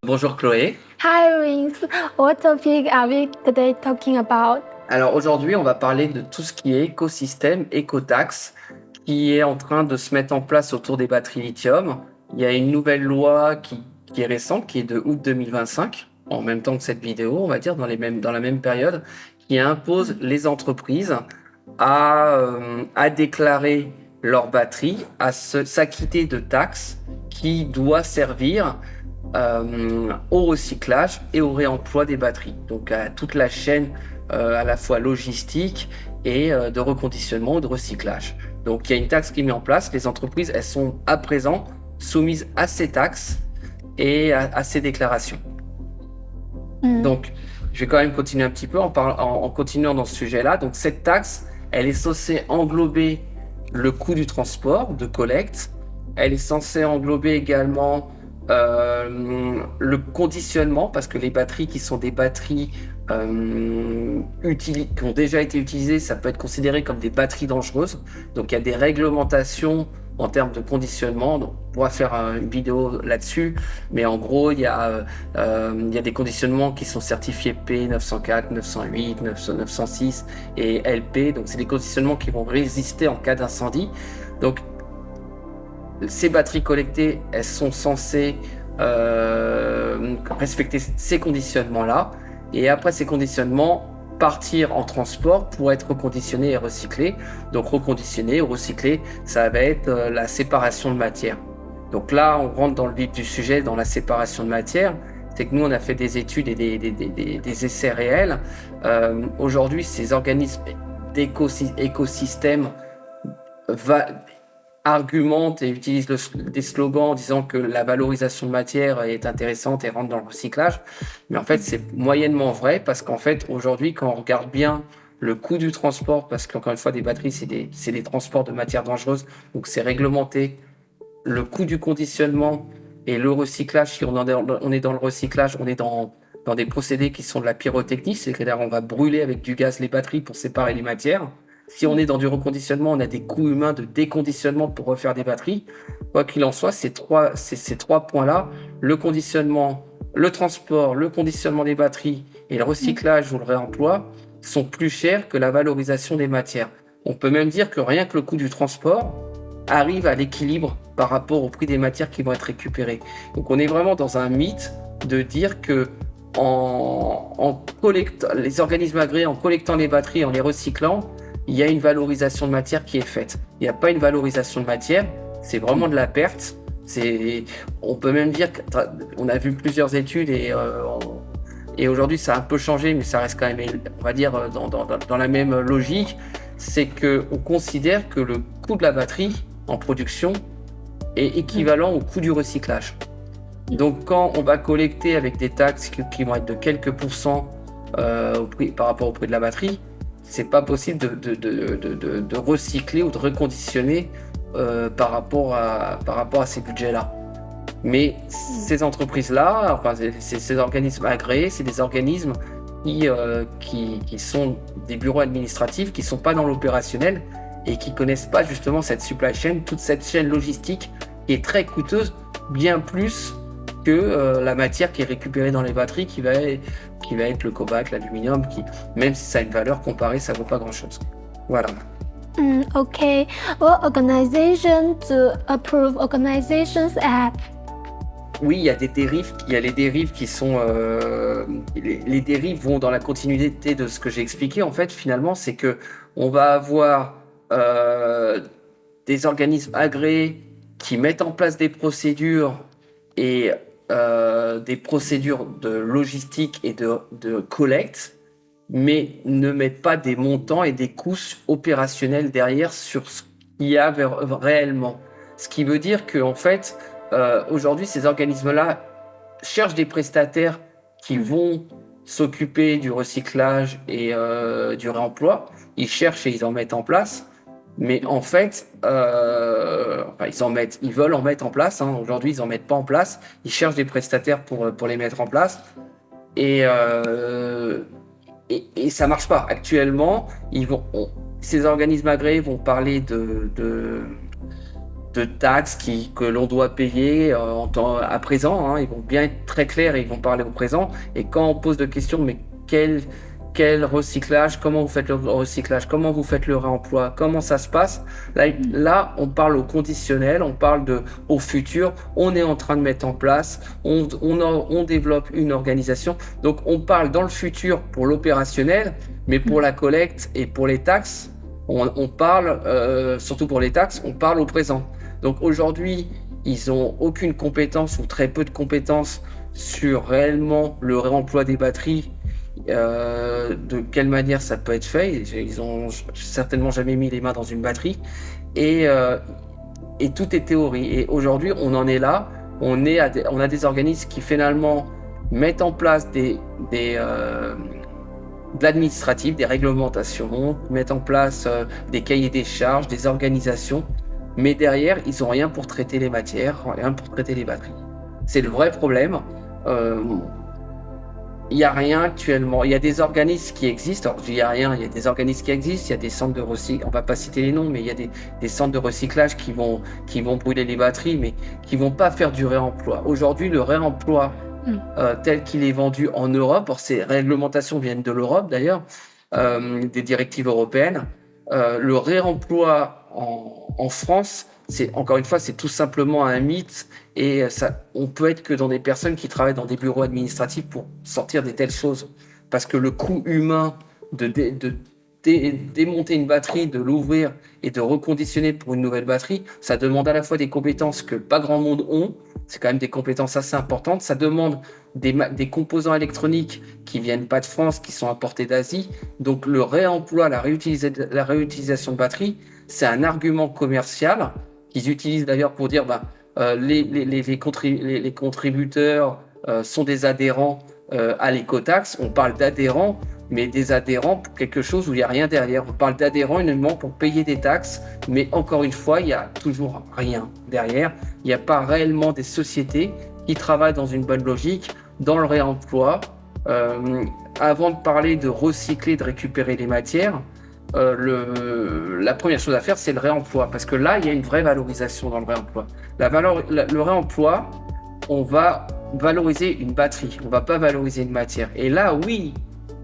Bonjour Chloé. Hi, Rings. What topic are we today talking about? Alors aujourd'hui, on va parler de tout ce qui est écosystème, écotaxe, qui est en train de se mettre en place autour des batteries lithium. Il y a une nouvelle loi qui est récente, qui est de août 2025, en même temps que cette vidéo, on va dire, dans la même période, qui impose les entreprises à déclarer leur batterie, s'acquitter de taxes qui doit servir au recyclage et au réemploi des batteries. Donc à toute la chaîne à la fois logistique et de reconditionnement ou de recyclage. Donc il y a une taxe qui est mise en place. Les entreprises, elles sont à présent soumises à ces taxes et à ces déclarations. Donc je vais quand même continuer un petit peu en continuant dans ce sujet-là. Donc cette taxe, elle est censée englober le coût du transport, de collecte. Elle est censée englober également le conditionnement, parce que les batteries qui sont des batteries qui ont déjà été utilisées, ça peut être considéré comme des batteries dangereuses. Donc il y a des réglementations en termes de conditionnement. Donc, on pourra faire une vidéo là-dessus, mais en gros, il y a des conditionnements qui sont certifiés P 904, 908, 906 et LP. Donc c'est des conditionnements qui vont résister en cas d'incendie. Donc ces batteries collectées, elles sont censées respecter ces conditionnements-là. Et après ces conditionnements, partir en transport pour être reconditionné et recyclé. Donc reconditionné ou recyclé, ça va être la séparation de matière. Donc là, on rentre dans le vif du sujet, dans la séparation de matière. C'est que nous, on a fait des études et des essais réels. Aujourd'hui, ces organismes d'écosystèmes argumentent et utilisent des slogans en disant que la valorisation de matière est intéressante et rentre dans le recyclage. Mais en fait, c'est moyennement vrai parce qu'en fait, aujourd'hui, quand on regarde bien le coût du transport, parce qu'encore une fois, des batteries, c'est des transports de matières dangereuses, donc c'est réglementé. Le coût du conditionnement et le recyclage, si on est dans le recyclage, on est dans des procédés qui sont de la pyrotechnie, c'est-à-dire on va brûler avec du gaz les batteries pour séparer les matières. Si on est dans du reconditionnement, on a des coûts humains de déconditionnement pour refaire des batteries. Quoi qu'il en soit, ces trois points-là, le conditionnement, le transport, le conditionnement des batteries et le recyclage ou le réemploi, sont plus chers que la valorisation des matières. On peut même dire que rien que le coût du transport arrive à l'équilibre par rapport au prix des matières qui vont être récupérées. Donc on est vraiment dans un mythe de dire que en collectant les organismes agréés, en collectant les batteries, en les recyclant, il y a une valorisation de matière qui est faite. Il n'y a pas une valorisation de matière, c'est vraiment de la perte. On peut même dire qu'on a vu plusieurs études et aujourd'hui ça a un peu changé, mais ça reste quand même, on va dire, dans la même logique. C'est qu'on considère que le coût de la batterie en production est équivalent au coût du recyclage. Donc quand on va collecter avec des taxes qui vont être de quelques pourcents par rapport au prix de la batterie, c'est pas possible de recycler ou de reconditionner par rapport à ces budgets-là. Mais ces entreprises-là, enfin ces organismes agréés, c'est des organismes qui sont des bureaux administratifs qui sont pas dans l'opérationnel et qui connaissent pas justement cette supply chain, toute cette chaîne logistique qui est très coûteuse, bien plus que la matière qui est récupérée dans les batteries, qui va être le cobalt, l'aluminium, qui, même si ça a une valeur comparée, ça vaut pas grand-chose. Voilà. Okay. What organization to approve organizations app? Oui, il y a des dérives. Il y a les dérives qui sont... les dérives vont dans la continuité de ce que j'ai expliqué. En fait, finalement, c'est que on va avoir des organismes agréés qui mettent en place des procédures et des procédures de logistique et de collecte, mais ne mettent pas des montants et des coûts opérationnels derrière sur ce qu'il y a réellement. Ce qui veut dire que, en fait, aujourd'hui, ces organismes-là cherchent des prestataires qui vont s'occuper du recyclage et du réemploi. Ils cherchent et ils en mettent en place. Mais en fait, ils veulent en mettre en place. Hein. Aujourd'hui, ils n'en mettent pas en place. Ils cherchent des prestataires pour les mettre en place. Et ça marche pas. Actuellement, ces organismes agréés vont parler de taxes que l'on doit payer à présent. Hein. Ils vont bien être très clairs et ils vont parler au présent. Et quand on pose de questions, mais quel recyclage, comment vous faites le recyclage, comment vous faites le réemploi, comment ça se passe, là on parle au conditionnel, on parle au futur, on est en train de mettre en place, on développe une organisation. Donc on parle dans le futur pour l'opérationnel, mais pour la collecte et pour les taxes, on parle, surtout pour les taxes, on parle au présent. Donc aujourd'hui, ils n'ont aucune compétence ou très peu de compétences sur réellement le réemploi des batteries, de quelle manière ça peut être fait. Ils ont certainement jamais mis les mains dans une batterie et tout est théorie. Et aujourd'hui, on en est là. On a des organismes qui finalement mettent en place de l'administratif, des réglementations, mettent en place des cahiers des charges, des organisations. Mais derrière, ils n'ont rien pour traiter les matières, rien pour traiter les batteries. C'est le vrai problème. Il n'y a rien actuellement. Il y a des organismes qui existent. Alors, je dis il y a rien. Il y a des organismes qui existent. Il y a des centres de recyclage. On va pas citer les noms, mais il y a des centres de recyclage qui vont brûler les batteries, mais qui vont pas faire du réemploi. Aujourd'hui, le réemploi tel qu'il est vendu en Europe, or ces réglementations viennent de l'Europe d'ailleurs, des directives européennes. Le réemploi en France, encore une fois, c'est tout simplement un mythe et on peut être que dans des personnes qui travaillent dans des bureaux administratifs pour sortir des telles choses. Parce que le coût humain de démonter une batterie, de l'ouvrir et de reconditionner pour une nouvelle batterie, ça demande à la fois des compétences que pas grand monde ont, c'est quand même des compétences assez importantes, ça demande des composants électroniques qui viennent pas de France, qui sont importés d'Asie. Donc le réemploi, la réutilisation de batteries, c'est un argument commercial qu'ils utilisent d'ailleurs pour dire les contributeurs sont des adhérents à l'écotaxe. On parle d'adhérents, mais des adhérents pour quelque chose où il n'y a rien derrière. On parle d'adhérents uniquement pour payer des taxes, mais encore une fois, il n'y a toujours rien derrière. Il n'y a pas réellement des sociétés qui travaillent dans une bonne logique, dans le réemploi. Avant de parler de recycler, de récupérer les matières, la première chose à faire, c'est le réemploi, parce que là, il y a une vraie valorisation dans le réemploi. Le réemploi, on va valoriser une batterie, on ne va pas valoriser une matière. Et là, oui,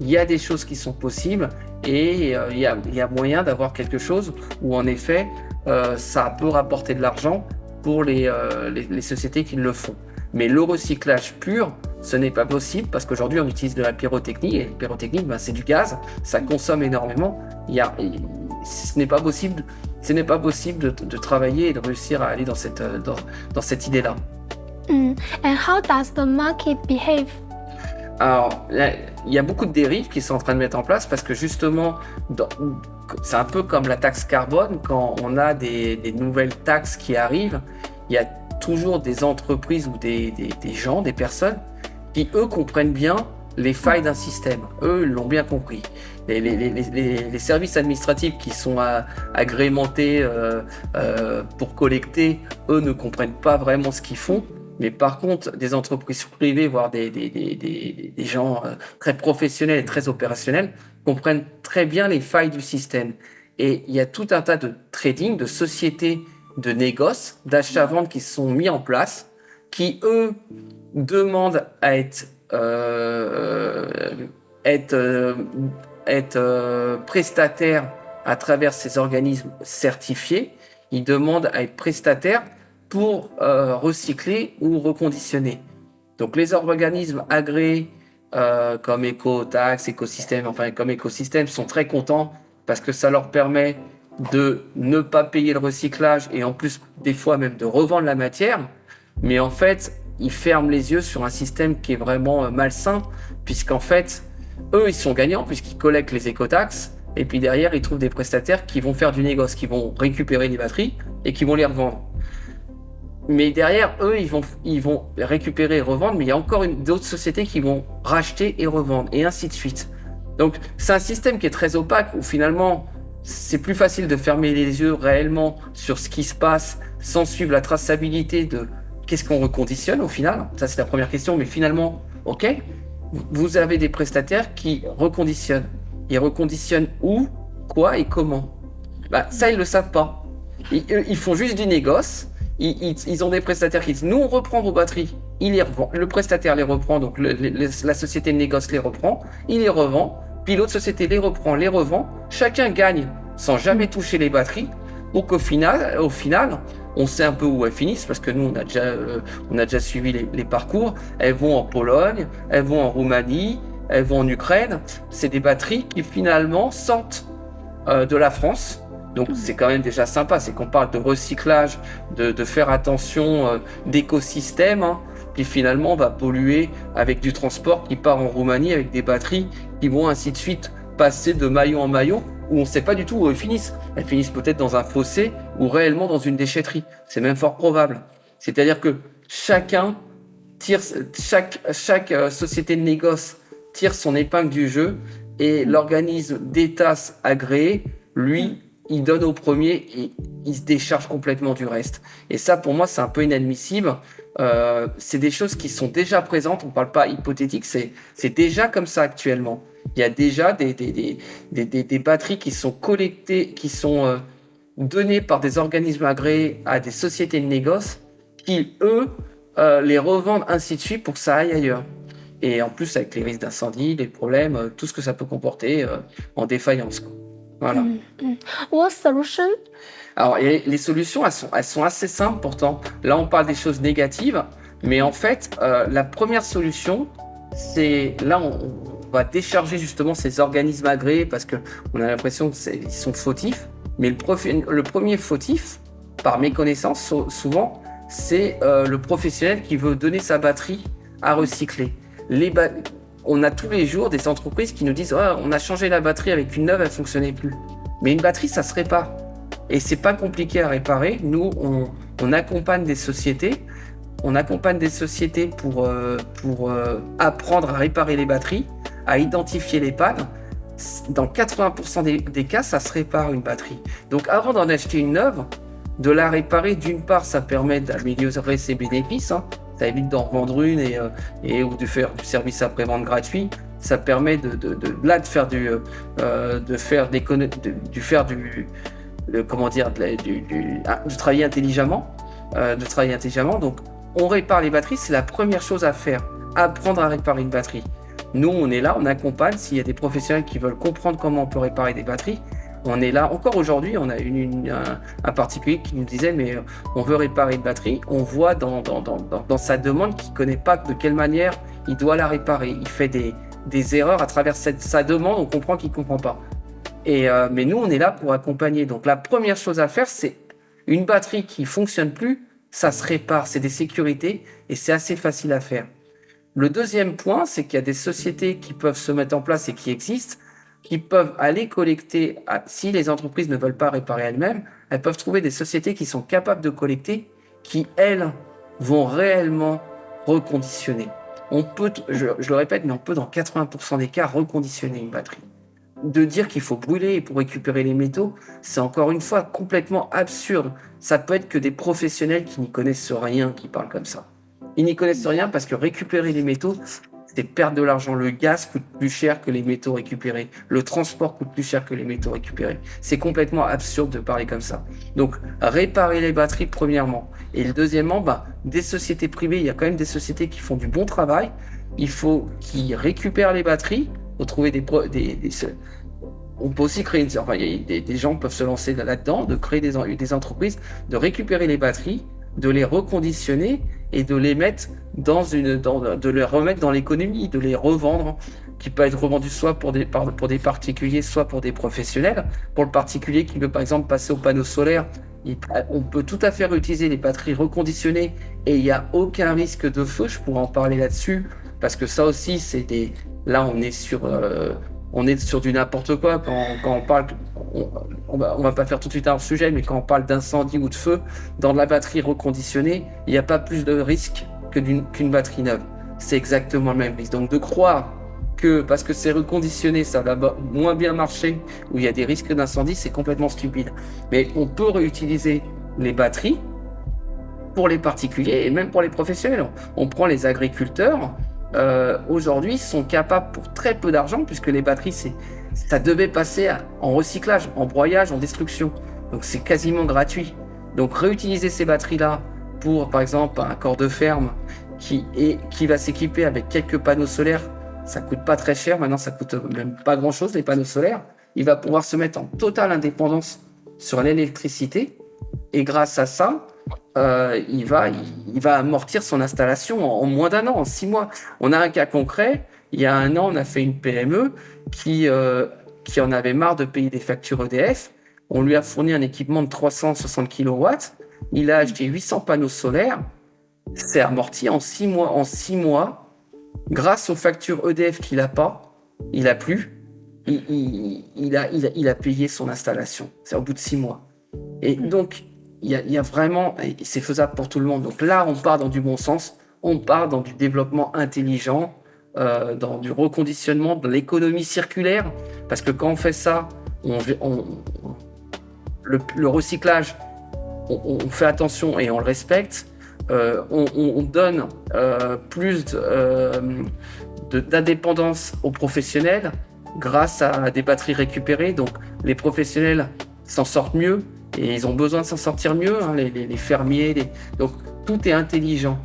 il y a des choses qui sont possibles et il y a moyen d'avoir quelque chose où, en effet, ça peut rapporter de l'argent pour les sociétés qui le font. Mais le recyclage pur, ce n'est pas possible parce qu'aujourd'hui, on utilise de la pyrotechnie et la pyrotechnie, c'est du gaz, ça consomme énormément. Ce n'est pas possible de travailler et de réussir à aller dans cette idée-là. And how does the market behave? Alors, il y a beaucoup de dérives qui sont en train de mettre en place parce que justement, c'est un peu comme la taxe carbone. Quand on a des nouvelles taxes qui arrivent, il y a toujours des entreprises ou des gens, des personnes qui, eux, comprennent bien les failles d'un système. Eux, ils l'ont bien compris. Les services administratifs qui sont agrémentés pour collecter, eux, ne comprennent pas vraiment ce qu'ils font. Mais par contre, des entreprises privées, voire des gens très professionnels et très opérationnels, comprennent très bien les failles du système. Et il y a tout un tas de trading, de sociétés de négoce, d'achat-vente qui sont mis en place, qui, eux, demandent à être prestataires à travers ces organismes certifiés. Ils demandent à être prestataires pour recycler ou reconditionner. Donc les organismes agréés comme Ecotax, Écosystème, comme Écosystème sont très contents parce que ça leur permet de ne pas payer le recyclage et en plus des fois même de revendre la matière. Mais en fait, ils ferment les yeux sur un système qui est vraiment malsain puisqu'en fait, eux, ils sont gagnants puisqu'ils collectent les écotaxes et puis derrière, ils trouvent des prestataires qui vont faire du négoce, qui vont récupérer les batteries et qui vont les revendre. Mais derrière, eux, ils vont récupérer et revendre, mais il y a encore d'autres sociétés qui vont racheter et revendre, et ainsi de suite. Donc, c'est un système qui est très opaque, où finalement, c'est plus facile de fermer les yeux réellement sur ce qui se passe, sans suivre la traçabilité de qu'est-ce qu'on reconditionne au final. Ça, c'est la première question, mais finalement, ok, vous avez des prestataires qui reconditionnent. Ils reconditionnent où, quoi et comment. Ça, ils ne le savent pas. Ils font juste du négoce. Ils ont des prestataires qui disent nous on reprend vos batteries, il les revend. Le prestataire les reprend, donc la société de négoce les reprend, il les revend, puis l'autre société les reprend, les revend. Chacun gagne sans jamais toucher les batteries. Donc au final, on sait un peu où elles finissent parce que nous on a déjà suivi les parcours. Elles vont en Pologne, elles vont en Roumanie, elles vont en Ukraine. C'est des batteries qui finalement sortent de la France. Donc c'est quand même déjà sympa, c'est qu'on parle de recyclage, de faire attention d'écosystème, hein. Puis finalement on va polluer avec du transport qui part en Roumanie avec des batteries qui vont ainsi de suite passer de maillon en maillon où on ne sait pas du tout où elles finissent. Elles finissent peut-être dans un fossé ou réellement dans une déchetterie. C'est même fort probable. C'est-à-dire que chaque société de négoce tire son épingle du jeu et l'organisme d'ETAS agréé, lui, il donne au premier et il se décharge complètement du reste. Et ça, pour moi, c'est un peu inadmissible. C'est des choses qui sont déjà présentes, on ne parle pas hypothétique, c'est déjà comme ça actuellement. Il y a déjà des batteries qui sont collectées, qui sont données par des organismes agréés à des sociétés de négoce qui, eux, les revendent ainsi de suite pour que ça aille ailleurs. Et en plus, avec les risques d'incendie, les problèmes, tout ce que ça peut comporter en défaillance, quoi. Voilà. What solution? Alors, les solutions, elles sont assez simples pourtant. Là, on parle des choses négatives, mais en fait, la première solution, c'est là, on va décharger justement ces organismes agréés parce que on a l'impression qu'ils sont fautifs. Mais le premier fautif, par méconnaissance, souvent, c'est le professionnel qui veut donner sa batterie à recycler. On a tous les jours des entreprises qui nous disent oh, on a changé la batterie avec une neuve, elle fonctionnait plus. Mais une batterie, ça se répare. Et c'est pas compliqué à réparer. Nous, on accompagne des sociétés. On accompagne des sociétés pour apprendre à réparer les batteries, à identifier les pannes. Dans 80% des cas, ça se répare une batterie. Donc avant d'en acheter une neuve, de la réparer, d'une part, ça permet d'améliorer ses bénéfices, hein. Ça évite d'en revendre une ou de faire du service après-vente gratuit. Ça permet de travailler intelligemment. Donc, on répare les batteries, c'est la première chose à faire. Apprendre à réparer une batterie. Nous, on est là, on accompagne. S'il y a des professionnels qui veulent comprendre comment on peut réparer des batteries, on est là. Encore aujourd'hui, on a un particulier qui nous disait mais on veut réparer une batterie. On voit dans sa demande qu'il ne connaît pas de quelle manière il doit la réparer. Il fait des erreurs à travers sa demande, on comprend qu'il ne comprend pas. Mais nous, on est là pour accompagner. Donc la première chose à faire, c'est une batterie qui ne fonctionne plus, ça se répare, c'est des sécurités et c'est assez facile à faire. Le deuxième point, c'est qu'il y a des sociétés qui peuvent se mettre en place et qui existent, qui peuvent aller collecter, si les entreprises ne veulent pas réparer elles-mêmes, elles peuvent trouver des sociétés qui sont capables de collecter, qui, elles, vont réellement reconditionner. On peut, je le répète, mais on peut dans 80% des cas reconditionner une batterie. De dire qu'il faut brûler pour récupérer les métaux, c'est encore une fois complètement absurde. Ça peut être que des professionnels qui n'y connaissent rien qui parlent comme ça. Ils n'y connaissent rien parce que récupérer les métaux, c'est perdre de l'argent. Le gaz coûte plus cher que les métaux récupérés. Le transport coûte plus cher que les métaux récupérés. C'est complètement absurde de parler comme ça. Donc, réparer les batteries, premièrement. Et deuxièmement, des sociétés privées, il y a quand même des sociétés qui font du bon travail. Il faut qu'ils récupèrent les batteries. Il faut trouver on peut aussi créer des gens peuvent se lancer là-dedans, de créer des entreprises, de récupérer les batteries, de les reconditionner et de les mettre de les remettre dans l'économie, de les revendre, qui peut être revendu soit pour des particuliers, soit pour des professionnels. Pour le particulier qui veut par exemple passer au panneau solaire, on peut tout à fait utiliser les batteries reconditionnées et il n'y a aucun risque de feu. Je pourrais en parler là-dessus parce que ça aussi là on est sur du n'importe quoi quand on parle. On va pas faire tout de suite un sujet, mais quand on parle d'incendie ou de feu, dans de la batterie reconditionnée, il n'y a pas plus de risque qu'une batterie neuve. C'est exactement le même risque. Donc de croire que parce que c'est reconditionné, ça va moins bien marcher, où il y a des risques d'incendie, c'est complètement stupide. Mais on peut réutiliser les batteries pour les particuliers et même pour les professionnels. On prend les agriculteurs, aujourd'hui sont capables pour très peu d'argent, puisque les batteries, ça devait passer en recyclage, en broyage, en destruction. Donc c'est quasiment gratuit. Donc réutiliser ces batteries-là pour, par exemple, un corps de ferme qui va s'équiper avec quelques panneaux solaires, ça coûte pas très cher. Maintenant, ça coûte même pas grand-chose, les panneaux solaires. Il va pouvoir se mettre en totale indépendance sur l'électricité. Et grâce à ça, il va amortir son installation en moins d'un an, en 6 mois. On a un cas concret. Il y a un an, on a fait une PME qui en avait marre de payer des factures EDF. On lui a fourni un équipement de 360 kW. Il a acheté 800 panneaux solaires. C'est amorti en 6 mois. En 6 mois, grâce aux factures EDF qu'il n'a pas, il a plus. Il a payé son installation. C'est au bout de 6 mois. Et donc, il y a vraiment, et c'est faisable pour tout le monde. Donc là, on part dans du bon sens. On part dans du développement intelligent, dans du reconditionnement, de l'économie circulaire. Parce que quand on fait ça, le recyclage, on fait attention et on le respecte. On donne plus d'indépendance aux professionnels grâce à des batteries récupérées. Donc les professionnels s'en sortent mieux et ils ont besoin de s'en sortir mieux, hein, les fermiers. Donc tout est intelligent.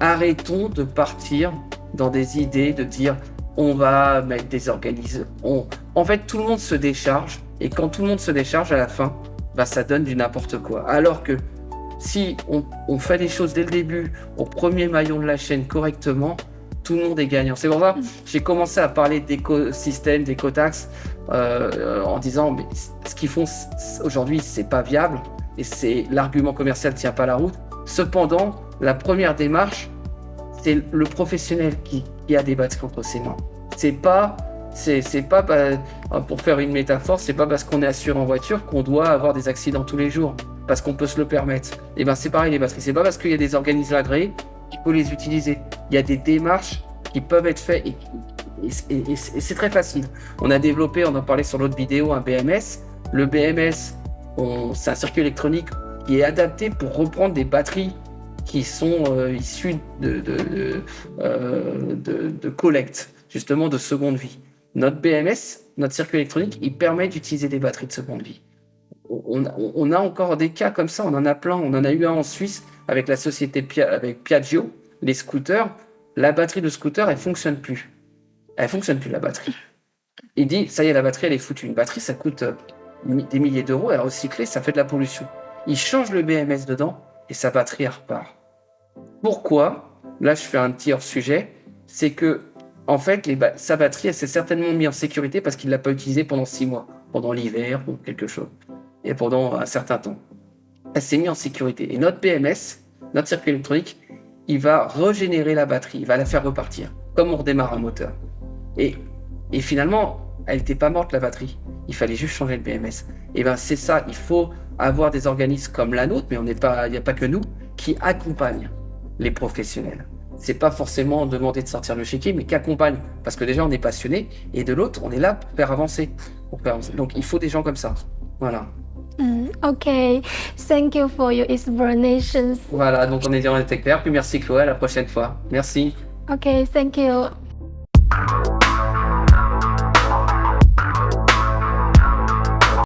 Arrêtons de partir dans des idées de dire on va mettre des organismes. En fait, tout le monde se décharge et quand tout le monde se décharge à la fin, ça donne du n'importe quoi. Alors que si on fait les choses dès le début, au premier maillon de la chaîne correctement, tout le monde est gagnant. C'est pour ça que j'ai commencé à parler d'écosystème, d'écotaxe, en disant mais ce qu'ils font aujourd'hui, c'est pas viable et l'argument commercial tient pas la route. Cependant, la première démarche, c'est le professionnel qui a des batteries entre ses mains. C'est pas pour faire une métaphore, c'est pas parce qu'on est assuré en voiture qu'on doit avoir des accidents tous les jours, parce qu'on peut se le permettre. Et c'est pareil les batteries, c'est pas parce qu'il y a des organismes agréés qu'il faut les utiliser. Il y a des démarches qui peuvent être faites et c'est très facile. On a développé, on en parlait sur l'autre vidéo, un BMS. Le BMS, c'est un circuit électronique qui est adapté pour reprendre des batteries qui sont issues de collecte, justement de seconde vie. Notre BMS, notre circuit électronique, il permet d'utiliser des batteries de seconde vie. On a encore des cas comme ça, on en a plein. On en a eu un en Suisse avec la société avec Piaggio, les scooters. La batterie de scooter, elle fonctionne plus. Elle fonctionne plus, la batterie. Il dit, ça y est, la batterie, elle est foutue. Une batterie, ça coûte des milliers d'euros. À recycler, ça fait de la pollution. Il change le BMS dedans et sa batterie, elle repart. Pourquoi ? Là, je fais un petit hors-sujet. C'est que, en fait, sa batterie, elle s'est certainement mise en sécurité parce qu'il ne l'a pas utilisée pendant 6 mois. Pendant l'hiver ou quelque chose. Et pendant un certain temps. Elle s'est mise en sécurité. Et notre BMS, notre circuit électronique, il va régénérer la batterie. Il va la faire repartir. Comme on redémarre un moteur. Et finalement, elle n'était pas morte, la batterie. Il fallait juste changer le BMS. Et c'est ça. Il faut avoir des organismes comme la nôtre, mais il n'y a pas que nous, qui accompagnent les professionnels. C'est pas forcément demander de sortir le chéquier, mais qui accompagnent. Parce que déjà, on est passionné. Et de l'autre, on est là pour faire avancer. Donc, il faut des gens comme ça. Voilà. Okay, thank you for your explanations. Voilà, donc on était clair. Puis merci Chloé, à la prochaine fois. Merci. Okay, thank you.